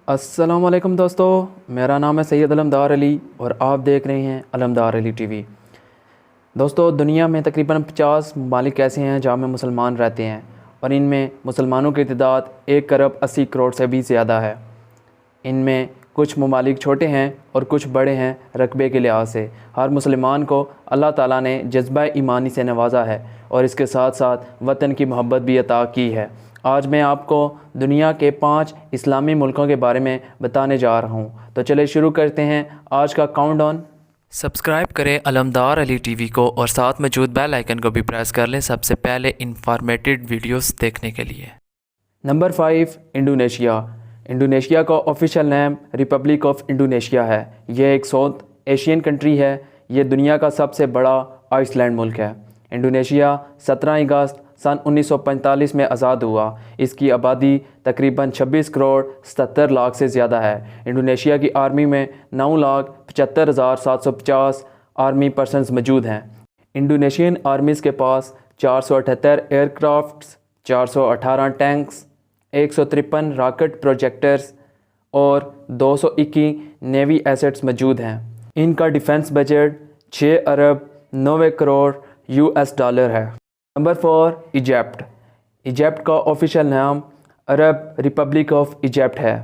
अस्सलाम वालेकुम दोस्तों, मेरा नाम है सैयद अलमदार अली और आप देख रहे हैं अलमदार अली टीवी। दोस्तों, दुनिया में तकरीबन 50 ममालिक ऐसे हैं जहाँ में मुसलमान रहते हैं और इनमें मुसलमानों की तादाद 1 अरब 80 करोड़ से भी ज़्यादा है। इनमें कुछ ममालिक छोटे हैं और कुछ बड़े हैं रकबे के लिहाज से। हर मुसलमान को अल्लाह ताला ने जज्बा ईमानी से नवाजा है और इसके साथ साथ वतन की मोहब्बत भी अता की है। आज मैं आपको दुनिया के 5 इस्लामी मुल्कों के बारे में बताने जा रहा हूँ। तो चलिए शुरू करते हैं आज का काउंटडाउन। सब्सक्राइब करें अलमदार अली टीवी को और साथ मौजूद बेल आइकन को भी प्रेस कर लें सबसे पहले इंफॉर्मेटिव वीडियोस देखने के लिए। Number 5, Indonesia. इंडोनेशिया का official name Republic of Indonesia है। यह एक साउथ एशियन कंट्री है। ये दुनिया का सबसे बड़ा आइसलैंड मुल्क है। इंडोनेशिया 17 अगस्त सन 1945 में आज़ाद हुआ। इसकी आबादी तकरीबन 26 करोड़ 77 लाख से ज़्यादा है। इंडोनेशिया की आर्मी में 9,75,750 आर्मी पर्सनस मौजूद हैं। इंडोनेशियन आर्मीज़ के पास 478 एयरक्राफ्ट्स, 418 टैंक्स, 153 रॉकेट प्रोजेक्टर्स और 221 नेवी एसेट्स मौजूद हैं। इनका डिफेंस बजट 6 अरब 90 करोड़ US डॉलर है। Number 4, Egypt. इजिप्ट का ऑफिशियल नाम अरब रिपब्लिक ऑफ इजिप्ट है।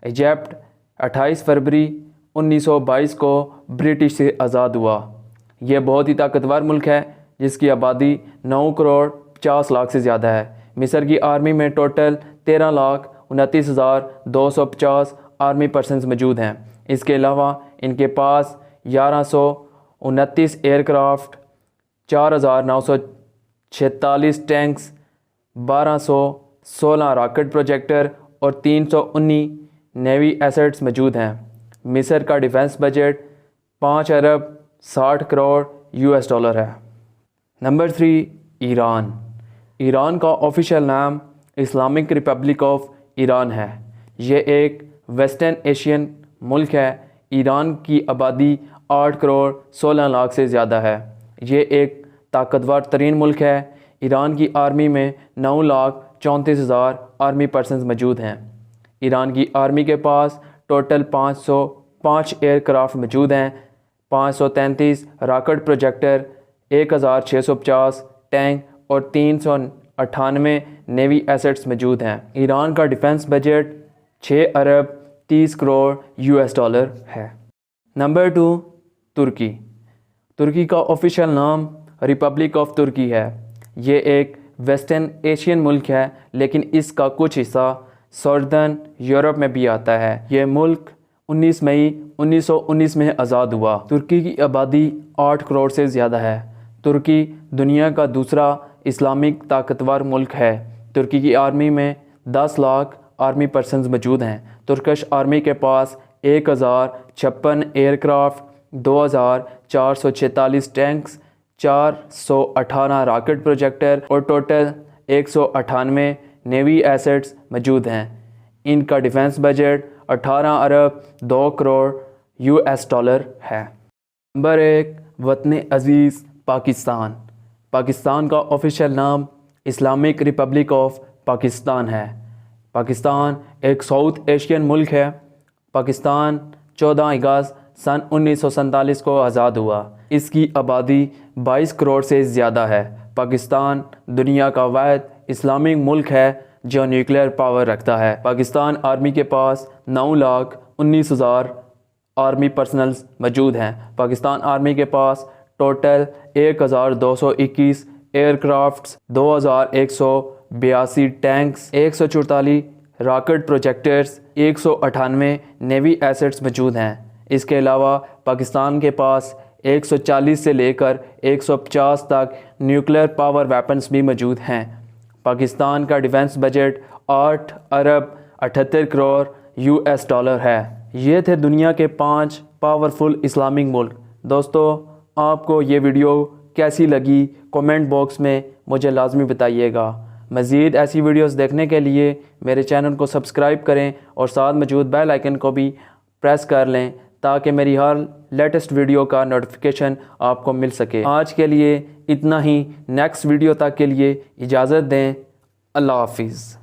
इजिप्ट 28 फरवरी 1922 को ब्रिटिश से आज़ाद हुआ। यह बहुत ही ताकतवर मुल्क है जिसकी आबादी 9 करोड़ 50 लाख से ज़्यादा है। मिस्र की आर्मी में टोटल 13,29,250 आर्मी पर्सनस मौजूद हैं। इसके अलावा इनके पास 1129 एयरक्राफ्ट, 4,946 टैंक्स, 1216 रॉकेट प्रोजेक्टर और 319 नेवी एसेट्स मौजूद हैं। मिस्र का डिफेंस बजट 5 अरब 60 करोड़ US डॉलर है। Number 3, Iran. ईरान का ऑफिशियल नाम इस्लामिक रिपब्लिक ऑफ ईरान है। यह एक वेस्टर्न एशियन मुल्क है। ईरान की आबादी 8 करोड़ 16 लाख से ज़्यादा है। ये एक ताकतवर तरीन मुल्क है। ईरान की आर्मी में 9,34,000 आर्मी पर्सनस मौजूद हैं। ईरान की आर्मी के पास टोटल 505 एयरक्राफ्ट मौजूद हैं, 533 रॉकेट प्रोजेक्टर, 1,650 टैंक और 398 नेवी एसेट्स मौजूद हैं। ईरान का डिफेंस बजट 6 अरब 30 करोड़ US डॉलर है। नंबर 2, तुर्की। तुर्की का ऑफिशियल नाम रिपब्लिक ऑफ तुर्की है। ये एक वेस्टर्न एशियन मुल्क है लेकिन इसका कुछ हिस्सा सॉर्दर्न यूरोप में भी आता है। ये मुल्क 19 मई 1919 में आज़ाद हुआ। तुर्की की आबादी 8 करोड़ से ज़्यादा है। तुर्की दुनिया का दूसरा इस्लामिक ताकतवर मुल्क है। तुर्की की आर्मी में 10 लाख आर्मी पर्सनस मौजूद हैं। तुर्किश आर्मी के पास 1,056 एयरक्राफ्ट, 2,446 टैंक्स, 418 रॉकेट प्रोजेक्टर और टोटल 198 नेवी एसेट्स मौजूद हैं। इनका डिफेंस बजट 18 अरब 2 करोड़ US डॉलर है। नंबर 1, वतन अज़ीज़ पाकिस्तान। पाकिस्तान का ऑफिशियल नाम इस्लामिक रिपब्लिक ऑफ पाकिस्तान है। पाकिस्तान एक साउथ एशियन मुल्क है। पाकिस्तान 14 अगस्त सन 1947 को आज़ाद हुआ। इसकी आबादी 22 करोड़ से ज़्यादा है। पाकिस्तान दुनिया का वाहिद इस्लामिक मुल्क है जो न्यूक्लियर पावर रखता है। पाकिस्तान आर्मी के पास 9,19,000 आर्मी पर्सनल्स मौजूद हैं। पाकिस्तान आर्मी के पास total 1,221 aircrafts, 2,182 tanks, 144 rocket projectors, 198 navy assets मौजूद हैं। इसके अलावा पाकिस्तान के पास 140 से लेकर 150 तक न्यूक्लियर पावर वेपन्स भी मौजूद हैं। पाकिस्तान का डिफेंस बजट 8 अरब 78 करोड़ US डॉलर है। ये थे दुनिया के 5 पावरफुल इस्लामिक मुल्क। दोस्तों, आपको ये वीडियो कैसी लगी कमेंट बॉक्स में मुझे लाजमी बताइएगा। मज़ीद ऐसी वीडियोस देखने के लिए मेरे चैनल को सब्सक्राइब करें और साथ मौजूद बेल आइकन को भी प्रेस कर लें ताकि मेरी हर लेटेस्ट वीडियो का नोटिफिकेशन आपको मिल सके। आज के लिए इतना ही। नेक्स्ट वीडियो तक के लिए इजाज़त दें। अल्लाह हाफिज़।